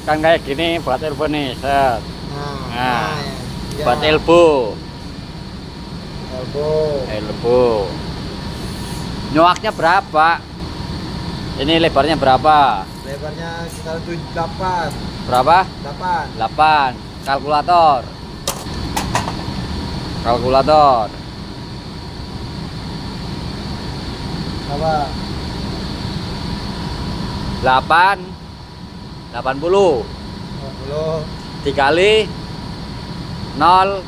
kan kayak gini buat elbow nih, set. Nah, ya. buat elbow. Elbow. Elbow. Nyoaknya berapa? Ini lebarnya berapa? Lebarnya sekitar 8. Berapa? 8. 8. Kalkulator. Kalkulator. Apa? 8 80 20. dikali 0,8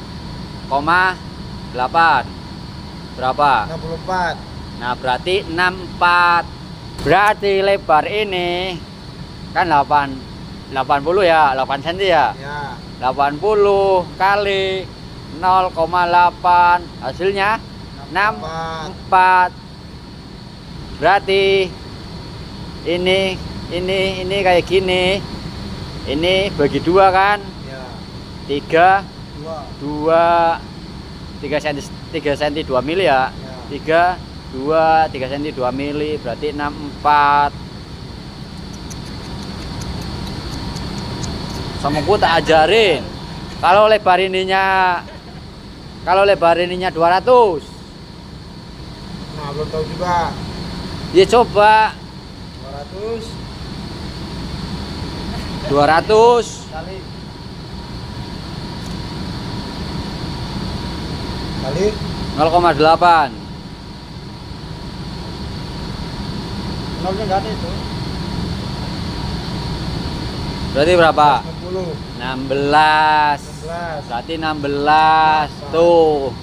berapa? 64. Nah, berarti 64. Berarti lebar ini kan 80 ya, 8 cm ya. Ya. 80 kali 0,8 hasilnya 64. Berarti ini kayak gini. Ini bagi 2 kan? Ya. 3 2. 3 cm 3 cm 2 mili ya. Ya. 3 cm 2 mili berarti 64. Semuku tak ajarin. Kalau lebar ininya 200. Nah, belum tahu juga. Ya coba 200 kali 0,8 nolnya nggak ada itu. berarti berapa? 60. 16. 16. Berarti 16 tuh.